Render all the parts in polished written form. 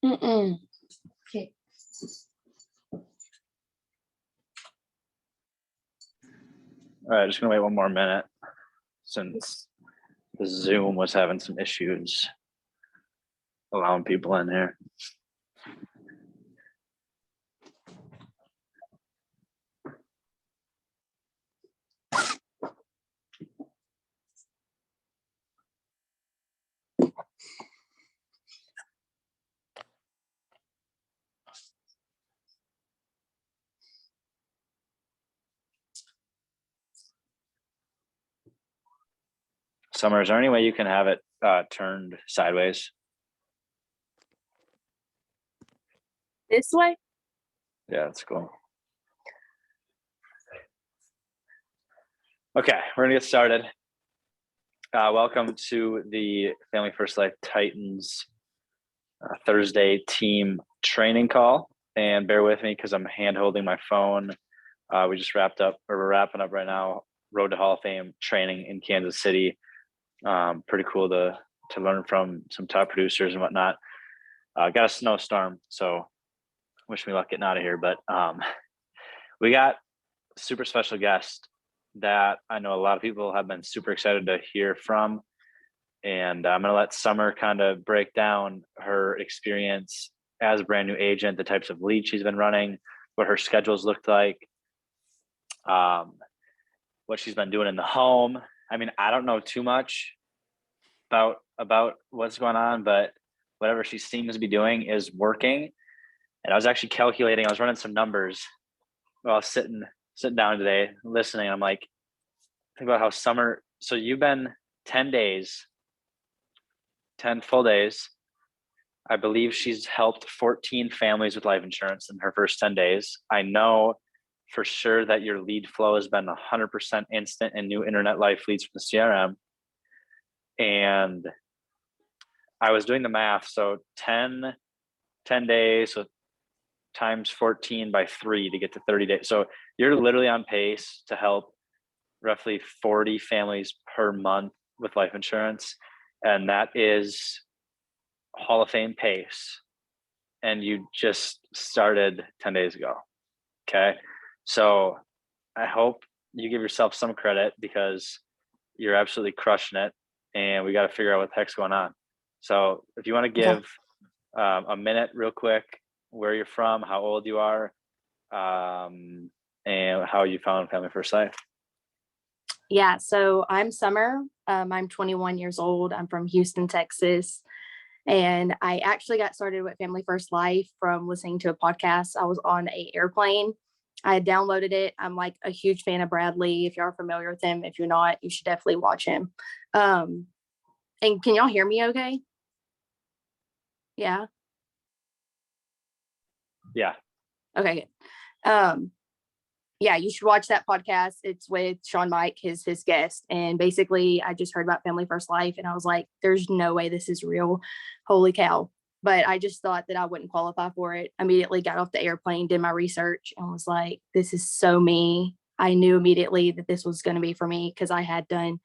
Mm-mm. Okay. All right, just gonna wait one more minute since the Zoom was having some issues allowing people in here. Summer, is there any way you can have it turned sideways? This way? Yeah, that's cool. Okay, we're gonna get started. Welcome to the Family First Life Titans Thursday team training call. And bear with me because I'm hand holding my phone. We just wrapping up right now, Road to Hall of Fame training in Kansas City. Pretty cool to learn from some top producers and whatnot. Got a snowstorm, so wish me luck getting out of here. But we got a super special guest that I know a lot of people have been super excited to hear from. And I'm going to let Summer kind of break down her experience as a brand new agent, the types of leads she's been running, what her schedules looked like, what she's been doing in the home. I mean, I don't know too much about what's going on, but whatever she seems to be doing is working. And I was actually calculating, I was running some numbers while I was sitting down today, listening. I'm like, think about how Summer, so you've been 10 full days. I believe she's helped 14 families with life insurance in her first 10 days. I know for sure that your lead flow has been 100% instant and new internet life leads from the CRM. And I was doing the math. So 10 days, so times 14 by 3 to get to 30 days. So you're literally on pace to help roughly 40 families per month with life insurance. And that is Hall of Fame pace. And you just started 10 days ago. Okay. So I hope you give yourself some credit because you're absolutely crushing it. And we got to figure out what the heck's going on. So if you want to give a minute real quick, where you're from, how old you are, and how you found Family First Life. Yeah, so I'm Summer. I'm 21 years old. I'm from Houston, Texas. And I actually got started with Family First Life from listening to a podcast. I was on an airplane. I had downloaded it. I'm like a huge fan of Bradley. If you're familiar with him, if you're not, you should definitely watch him. And can y'all hear me okay? Yeah. Yeah. Okay. Yeah, you should watch that podcast. It's with Sean Mike, his guest. And basically I just heard about Family First Life and I was like, there's no way this is real. Holy cow. But I just thought that I wouldn't qualify for it. Immediately got off the airplane, did my research and was like, this is so me. I knew immediately that this was going to be for me because I had done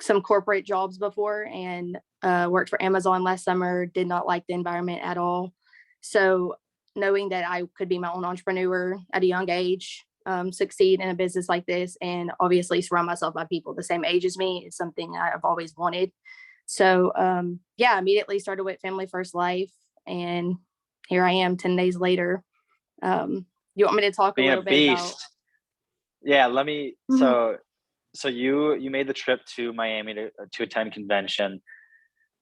some corporate jobs before and worked for Amazon last summer, did not like the environment at all. So knowing that I could be my own entrepreneur at a young age, succeed in a business like this, and obviously surround myself by people the same age as me is something I've always wanted. So yeah, immediately started with Family First Life, and here I am 10 days later. You want me to talk a little bit about? Yeah, let me. So you made the trip to Miami to attend convention.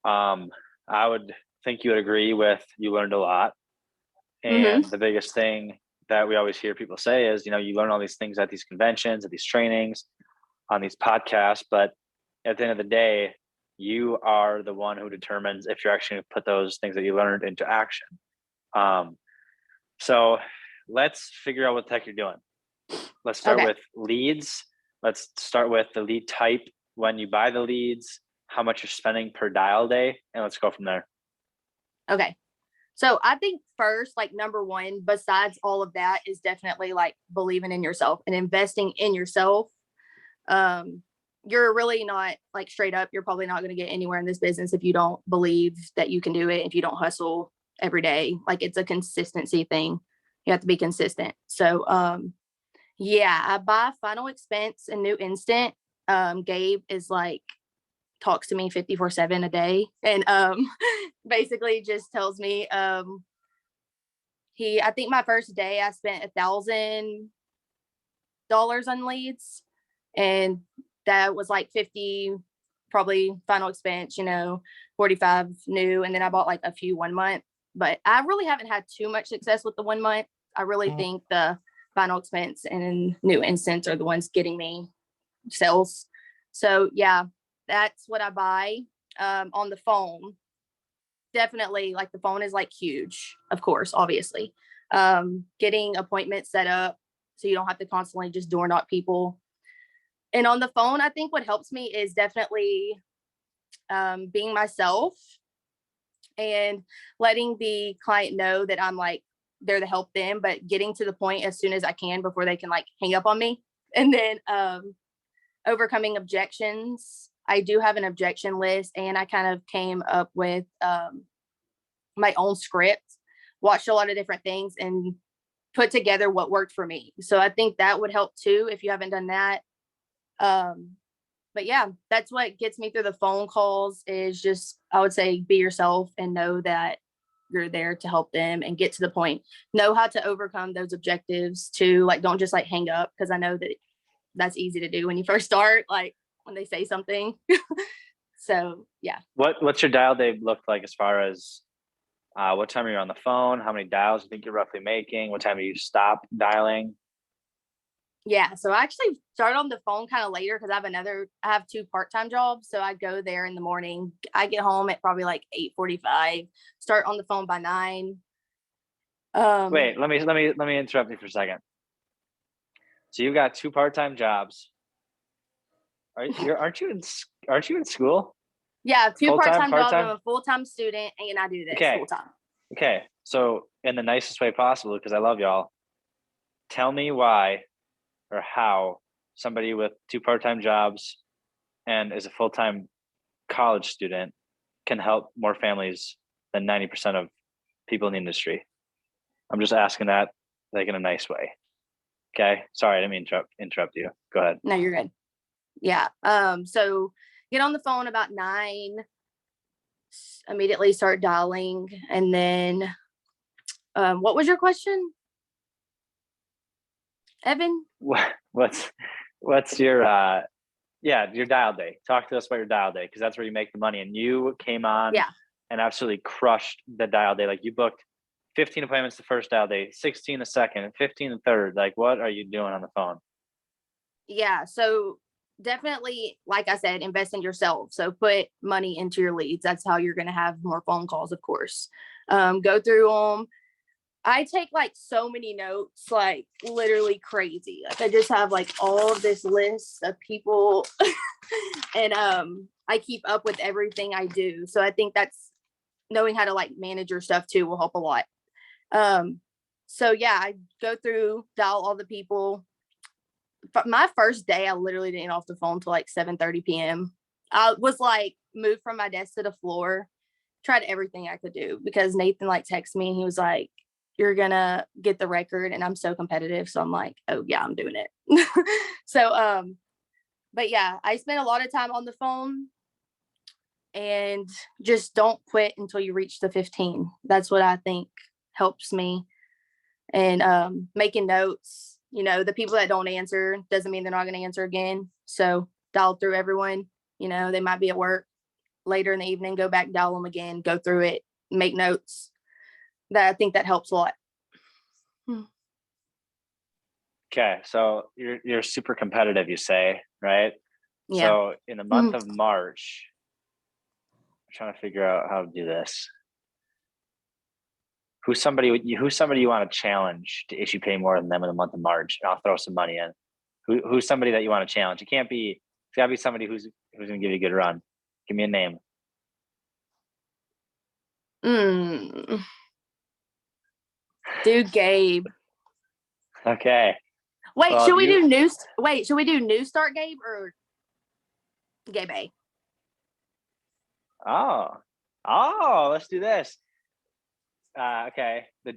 I would think you would agree with you learned a lot, and the biggest thing that we always hear people say is, you learn all these things at these conventions, at these trainings, on these podcasts, but at the end of the day, you are the one who determines if you're actually going to put those things that you learned into action. So let's figure out what the heck you're doing. Let's start with leads. Let's start with the lead type, when you buy the leads, how much you're spending per dial day, and let's go from there. Okay. So I think first, like number one, besides all of that, is definitely like believing in yourself and investing in yourself. You're really not, like, straight up, you're probably not going to get anywhere in this business if you don't believe that you can do it, if you don't hustle every day. Like it's a consistency thing. You have to be consistent. So yeah, I buy Final Expense and New Instant. Gabe is like talks to me 54/7 a day, and basically just tells me I think my first day I spent $1,000 on leads, and that was like 50 probably Final Expense, 45 new, and then I bought like a few 1 month. But I really haven't had too much success with the 1 month. I really think the Final Expense and New Instance are the ones getting me sales. So yeah, that's what I buy. On the phone, definitely, like the phone is like huge, of course, obviously. Getting appointments set up so you don't have to constantly just door knock people. And on the phone, I think what helps me is definitely being myself and letting the client know that I'm like there to help them, but getting to the point as soon as I can before they can like hang up on me. And then overcoming objections. I do have an objection list, and I kind of came up with my own script, watched a lot of different things, and put together what worked for me. So I think that would help too if you haven't done that. But yeah, that's what gets me through the phone calls is just, I would say, be yourself and know that you're there to help them and get to the point. Know how to overcome those objectives too. Like, don't just like hang up, because I know that that's easy to do when you first start, like when they say something. So yeah. What's your dial day look like as far as what time are you on the phone? How many dials do you think you're roughly making? What time do you stop dialing? Yeah, so I actually started on the phone kind of later because I have two part-time jobs. So I go there in the morning. I get home at probably like 8:45, start on the phone by 9. Wait, let me interrupt you for a second. So you got two part-time jobs. Aren't you in school? Yeah, two Full-time, part-time jobs. I'm part-time? a full-time student and I do this Okay. full-time. Okay. So in the nicest way possible, because I love y'all, tell me why or how somebody with two part-time jobs and is a full-time college student can help more families than 90% of people in the industry. I'm just asking that like in a nice way. Okay. Sorry, I didn't mean to interrupt you. Go ahead. No, you're good. Yeah. So get on the phone about 9, immediately start dialing. And then what was your question, Evan? What's your your dial day? Talk to us about your dial day, because that's where you make the money. And you came on and absolutely crushed the dial day. Like you booked 15 appointments the first dial day, 16 the second, and 15 the third. Like, what are you doing on the phone? Yeah. So definitely, like I said, invest in yourself. So put money into your leads. That's how you're going to have more phone calls, of course. Go through them. I take like so many notes, like literally crazy. Like I just have like all of this list of people and I keep up with everything I do. So I think that's knowing how to like manage your stuff too will help a lot. So yeah, I go through, dial all the people. My first day, I literally didn't get off the phone till like 7:30 p.m. I was like moved from my desk to the floor, tried everything I could do because Nathan like texted me and he was like, you're gonna get the record, and I'm so competitive. So I'm like, oh yeah, I'm doing it. So but yeah, I spent a lot of time on the phone, and just don't quit until you reach the 15. That's what I think helps me. And making notes, the people that don't answer doesn't mean they're not going to answer again. So dial through everyone. They might be at work later in the evening, go back, dial them again, go through it, make notes. I think that helps a lot. Okay, so you're super competitive, you say, right? Yeah. So in the month of March, I'm trying to figure out how to do this. Who's somebody you want to challenge to issue pay more than them in the month of March? And I'll throw some money in. Who's somebody that you want to challenge? It's gotta be somebody who's gonna give you a good run. Give me a name. Dude, Gabe. Okay. Wait, should we do New Start Gabe or Gabe A? Oh, let's do this. Okay. The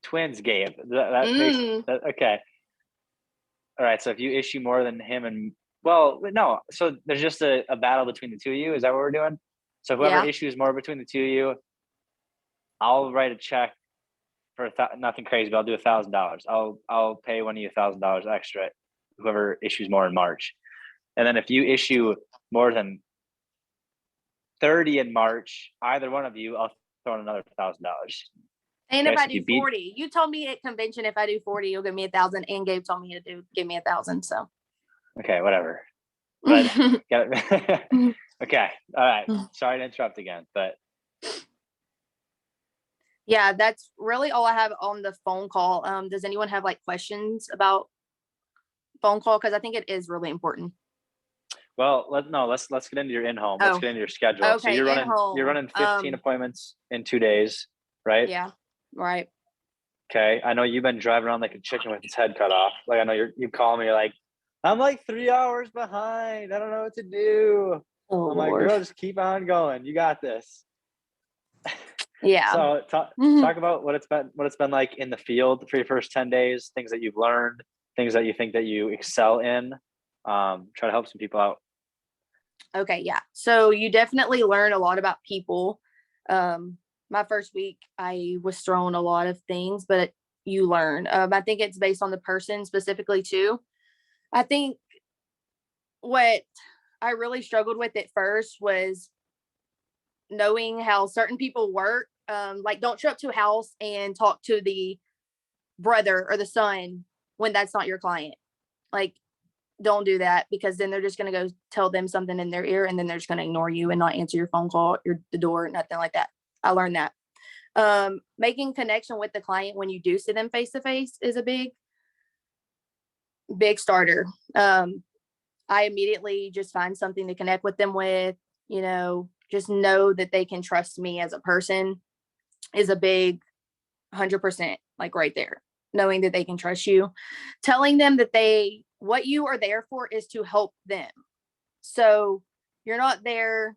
twins, Gabe. That makes Mm, that okay. All right. So if you issue more than him and well, no. So there's just a battle between the two of you. Is that what we're doing? So whoever yeah. issues more between the two of you, I'll write a check for nothing crazy, but I'll do $1,000. I'll pay one of you $1,000 extra. Whoever issues more in March, and then if you issue more than 30 in March, either one of you, I'll throw in another $1,000. And if Okay, so I if you do beat 40, you told me at convention, if I do 40, you'll give me 1,000. And Gabe told me to give me 1,000. So, okay, whatever. But okay, all right. Sorry to interrupt again, but yeah, that's really all I have on the phone call. Does anyone have like questions about phone call? Because I think it is really important. well, let's get into your in-home. Let's Oh, get into your schedule. So okay. In you're home. running 15 appointments in 2 days, right? Yeah, right. Okay. I know you've been driving around like a chicken with its head cut off. Like I know you call me, you're like, I'm like 3 hours behind. I don't know what to do. Oh, I'm like, Lord. girl, just keep on going. You got this. Yeah. So Mhm. talk about what it's been like in the field for your first 10 days, things that you've learned, things that you think that you excel in. Try to help some people out. Okay. Yeah. So you definitely learn a lot about people. My first week, I was thrown a lot of things, but you learn. I think it's based on the person specifically, too. I think what I really struggled with at first was knowing how certain people work. Like, don't show up to a house and talk to the brother or the son when that's not your client. Like, don't do that, because then they're just going to go tell them something in their ear, and then they're just going to ignore you and not answer your phone call, the door, nothing like that. I learned that. Making connection with the client when you do see them face to face is a big starter. I immediately just find something to connect with them with, just know that they can trust me as a person is a big 100%, like right there. Knowing that they can trust you, telling them that what you are there for is to help them. So you're not there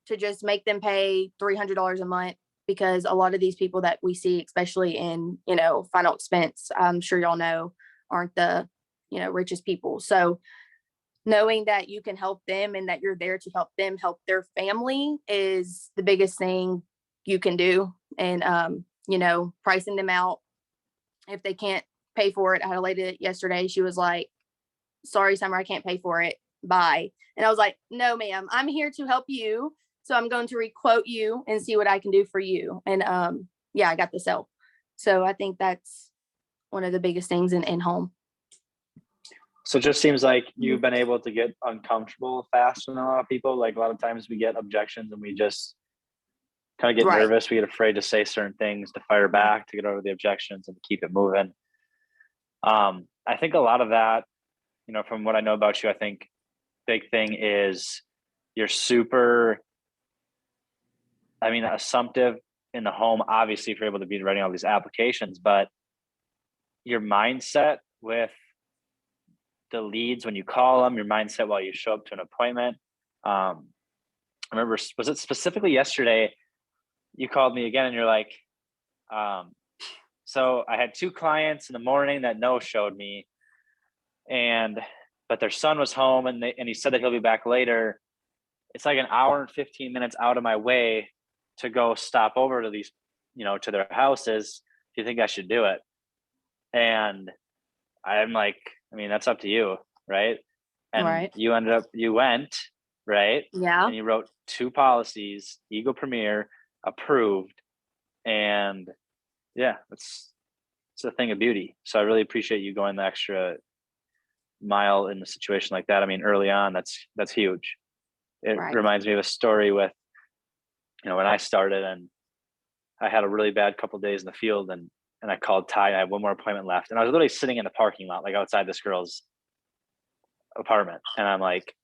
to just make them pay $300 a month, because a lot of these people that we see, especially in, final expense, I'm sure y'all know, aren't the, richest people. So knowing that you can help them and that you're there to help them help their family is the biggest thing you can do. And, pricing them out if they can't pay for it. I had a lady yesterday, she was like, sorry, Summer, I can't pay for it. Bye. And I was like, no, ma'am, I'm here to help you. So I'm going to requote you and see what I can do for you. And yeah, I got this help. So I think that's one of the biggest things in home. So it just seems like you've been able to get uncomfortable fast with a lot of people. Like a lot of times we get objections and we just kind of get Right. nervous. We get afraid to say certain things, to fire back, to get over the objections and to keep it moving. I think a lot of that, from what I know about you, I think big thing is you're super, assumptive in the home, obviously, if you're able to be writing all these applications, but your mindset with the leads when you call them, your mindset while you show up to an appointment. I remember, was it specifically yesterday? You called me again and you're like, so I had 2 clients in the morning that no-showed me, but their son was home and he said that he'll be back later. It's like an hour and 15 minutes out of my way to go stop over to these, to their houses. Do you think I should do it? And I'm like, that's up to you, right? And Right. you went, right? Yeah. And you wrote 2 policies, Eagle Premier, approved. And yeah, it's a thing of beauty. So I really appreciate you going the extra mile in a situation like that. Early on, that's huge. It Right. reminds me of a story with, when I started and I had a really bad couple of days in the field and I called Ty. I had one more appointment left, and I was literally sitting in the parking lot, like outside this girl's apartment. And I'm like,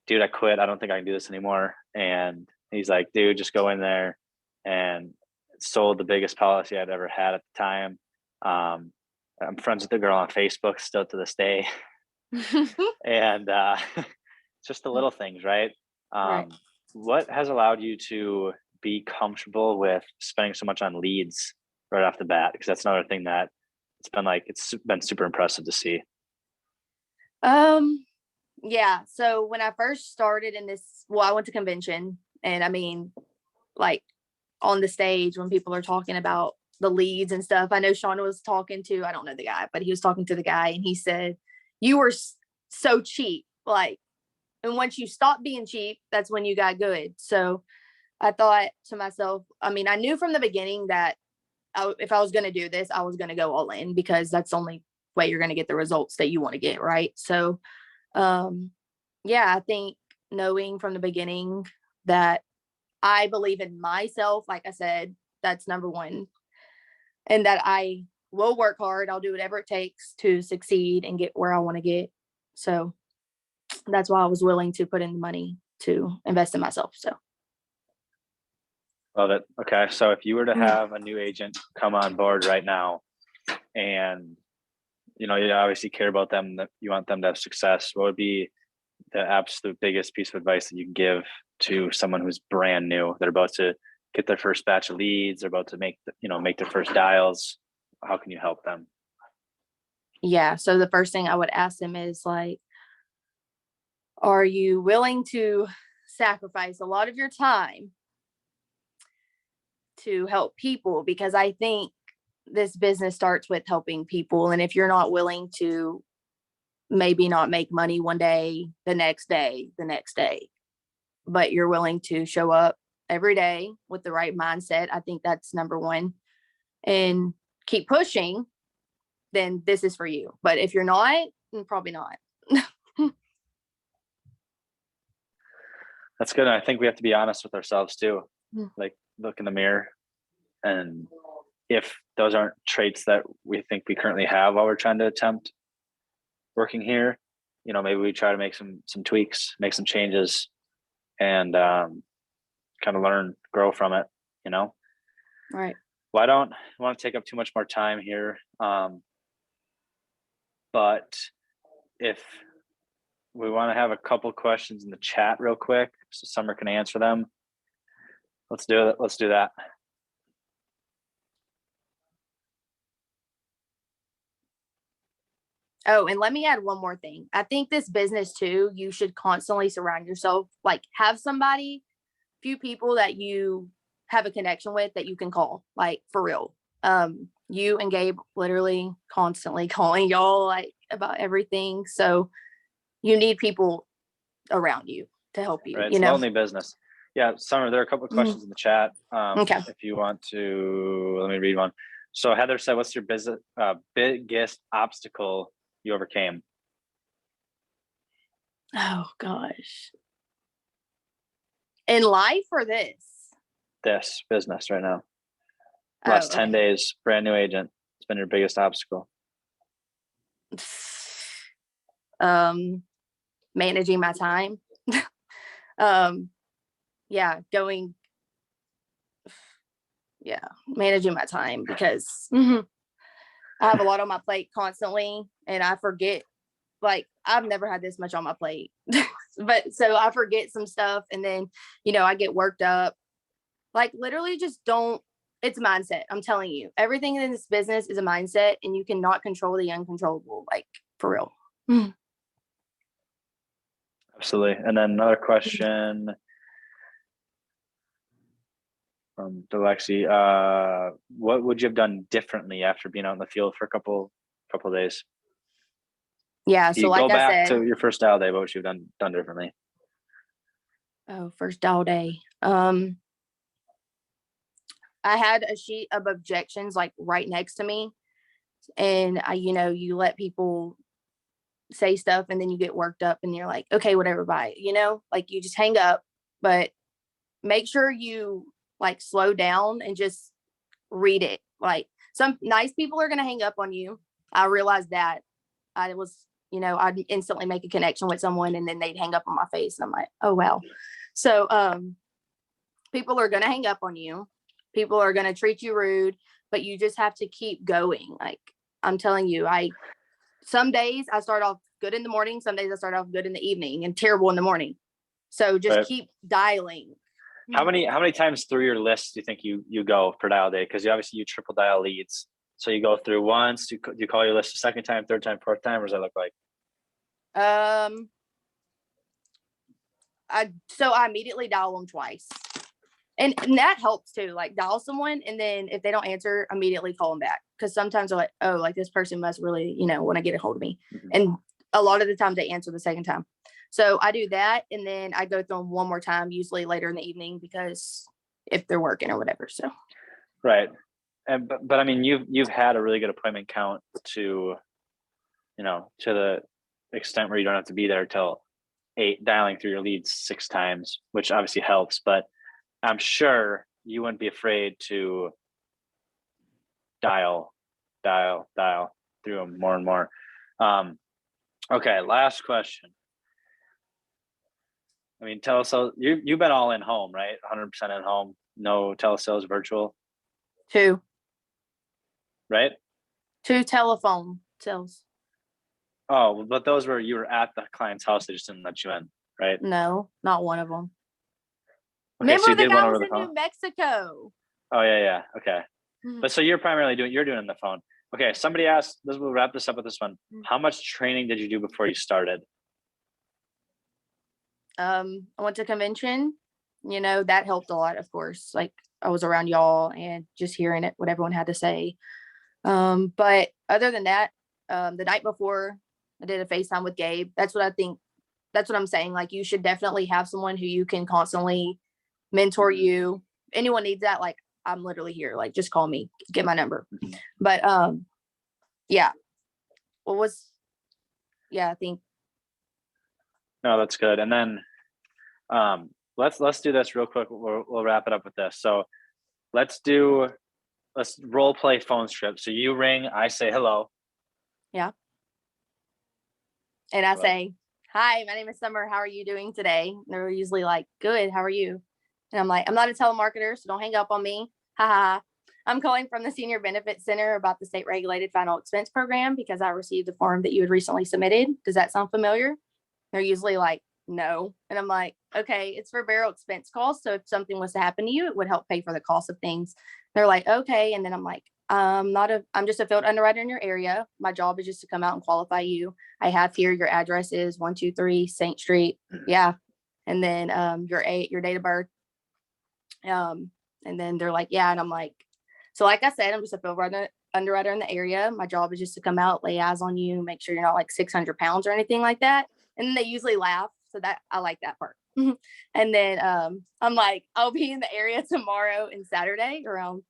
dude, I quit. I don't think I can do this anymore. And he's like, dude, just go in there, and sold the biggest policy I'd ever had at the time. I'm friends with the girl on Facebook still to this day. And just the little things, right? Right. What has allowed you to be comfortable with spending so much on leads right off the bat? Because that's another thing that it's been super impressive to see. Yeah. So when I first started in this, well, I went to convention, and I mean, like on the stage when people are talking about the leads and stuff, I know Sean was talking to, I don't know the guy, but he was talking to the guy, and he said, you were so cheap. Like, and once you stop being cheap, that's when you got good. So I thought to myself, I mean, I knew from the beginning that if I was going to do this, I was going to go all in, because that's the only way you're going to get the results that you want to get. Right. So, yeah, I think knowing from the beginning that I believe in myself, like I said, that's number one, and that I will work hard. I'll do whatever it takes to succeed and get where I want to get. So that's why I was willing to put in the money to invest in myself. So. Love it. Okay. So if you were to have a new agent come on board right now, and you obviously care about them, that you want them to have success, what would be the absolute biggest piece of advice that you can give to someone who's brand new? They're about to get their first batch of leads. They're about to make their first dials. How can you help them? Yeah. So the first thing I would ask them is like, are you willing to sacrifice a lot of your time to help people? Because I think this business starts with helping people. And if you're not willing to maybe not make money one day, the next day, but you're willing to show up every day with the right mindset, I think that's number one, and keep pushing, then this is for you. But if you're not, then probably not. That's good. And I think we have to be honest with ourselves too. Like, look in the mirror, and if those aren't traits that we think we currently have while we're trying to attempt working here, maybe we try to make some tweaks, make some changes, and kind of learn, grow from it, Right. Well, I don't want to take up too much more time here. But if we want to have a couple questions in the chat real quick, so Summer can answer them. Let's do it. Let's do that. Oh, and let me add one more thing. I think this business too, you should constantly surround yourself, like have few people that you have a connection with that you can call, like for real. You and Gabe literally constantly calling y'all like about everything. So you need people around you to help you, Right. It's lonely business. Yeah. Summer, there are a couple of questions in the chat. Okay. If you want to, let me read one. So Heather said, what's your biggest obstacle you overcame? Oh gosh. In life or this? This business right now. Last 10 days, brand new agent. It's been your biggest obstacle. Managing my time. Managing my time, because I have a lot on my plate constantly, and I forget, like I've never had this much on my plate. But so I forget some stuff, and then I get worked up. Like literally it's a mindset. I'm telling you, everything in this business is a mindset, and you cannot control the uncontrollable, like for real. Absolutely. And then another question from Delexi. What would you have done differently after being out in the field for a couple of days? Yeah. So like go back I said, to your first dial day, what would you have done differently? Oh, first dial day. I had a sheet of objections like right next to me. And you let people say stuff, and then you get worked up, and you're like, okay, whatever, bye. Like you just hang up, but make sure you like slow down and just read it. Like some nice people are going to hang up on you. I realized that. I'd instantly make a connection with someone, and then they'd hang up on my face, and I'm like, oh, wow. So, people are going to hang up on you. People are going to treat you rude, but you just have to keep going. Like I'm telling you, some days I start off good in the morning. Some days I start off good in the evening and terrible in the morning. So just keep dialing. How many times through your list do you think you go per dial day? Because you triple dial leads. So you go through once, you call your list a second time, third time, fourth time, or does that look like? I immediately dial them twice. And that helps too. Like dial someone, and then if they don't answer, immediately call them back. Because sometimes they're like, oh, like this person must really, want to get a hold of me. Mhm. And a lot of the time they answer the second time. So I do that, and then I go through them one more time, usually later in the evening, because if they're working or whatever. So Right. And but I mean, you've had a really good appointment count to the extent where you don't have to be there till 8, dialing through your leads 6 times, which obviously helps. But I'm sure you wouldn't be afraid to dial through them more and more. Okay, last question. I mean, telesales, you've been all in home, right? 100% in home, no telesales, virtual, two right? telephone sales. Oh, but those were, you were at the client's house, they just didn't let you in, right? No, not one of them. Okay, so Remember you the did one guy over was the in phone? New Mexico. Oh yeah, okay. Mhm. But so you're primarily you're doing it on the phone. Okay, somebody asked, we'll wrap this up with this one. How much training did you do before you started? I went to convention, that helped a lot, of course. Like I was around y'all and just hearing what everyone had to say. But other than that, the night before I did a FaceTime with Gabe. That's what I'm saying. Like you should definitely have someone who you can constantly mentor you. If anyone needs that, like I'm literally here. Like just call me, get my number. But yeah. I think. No, that's good. And then let's do this real quick. We'll wrap it up with this. So let's role play phone strip. So you ring, I say hello. Yeah. And I Hello. say, hi, my name is Summer. How are you doing today? And they're usually like, good. How are you? And I'm like, I'm not a telemarketer, so don't hang up on me. Ha ha. I'm calling from the Senior Benefits Center about the state regulated final expense program because I received the form that you had recently submitted. Does that sound familiar? They're usually like, no. And I'm like, okay, it's for burial expense costs. So if something was to happen to you, it would help pay for the cost of things. They're like, okay. And then I'm like, I'm just a field underwriter in your area. My job is just to come out and qualify you. I have here your address is 123 St. Street. Yeah. And then your date of birth. And then they're like, yeah. And I'm like, so like I said, I'm just a field underwriter in the area. My job is just to come out, lay eyes on you, make sure you're not like 600 pounds or anything like that. And then they usually laugh. So that I like that part. And then I'm like, I'll be in the area tomorrow and Saturday around.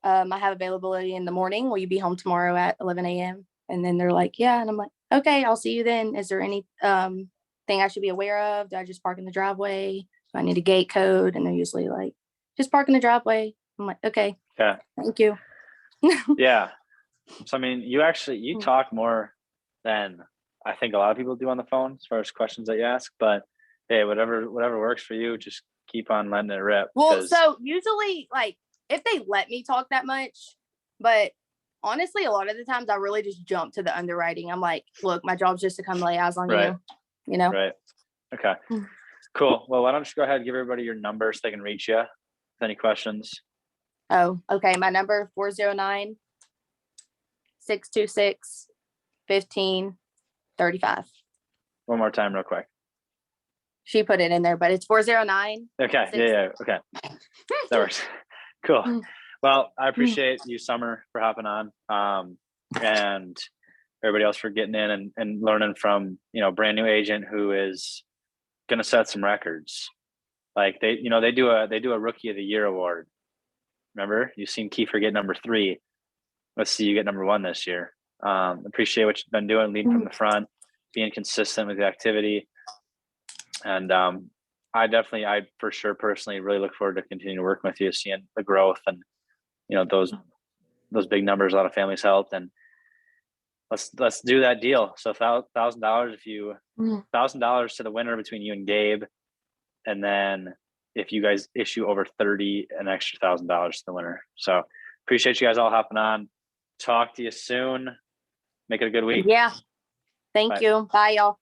I have availability in the morning. Will you be home tomorrow at 11 a.m.? And then they're like, yeah. And I'm like, okay, I'll see you then. Is there any thing I should be aware of? Do I just park in the driveway? Do I need a gate code? And they're usually like, just park in the driveway. I'm like, okay, Yeah. thank you. Yeah. So, I mean, you talk more than I think a lot of people do on the phone as far as questions that you ask, but hey, whatever works for you, just keep on letting it rip. Well, so usually like if they let me talk that much, but honestly, a lot of the times I really just jump to the underwriting. I'm like, look, my job's just to come lay eyes on Right. you, Right. Okay. Cool. Well, why don't you go ahead and give everybody your number so they can reach you with any questions. Oh, okay. My number 409-626-1535. One more time real quick. She put it in there, but it's 409. Okay. Yeah. Okay. That works. Cool. Well, I appreciate you, Summer, for hopping on. And everybody else for getting in and learning from, brand new agent who is going to set some records. Like they do a rookie of the year award. Remember, you've seen Kiefer get number 3. Let's see you get number 1 this year. Appreciate what you've been doing, leading from the front, being consistent with the activity. And I for sure personally really look forward to continuing to work with you, seeing the growth and, those big numbers a lot of families helped. And let's do that deal. So $1,000 $1,000 to the winner between you and Gabe. And then if you guys issue over 30, an extra $1,000 to the winner. So appreciate you guys all hopping on. Talk to you soon. Make it a good week. Yeah. Thank you. Bye, y'all.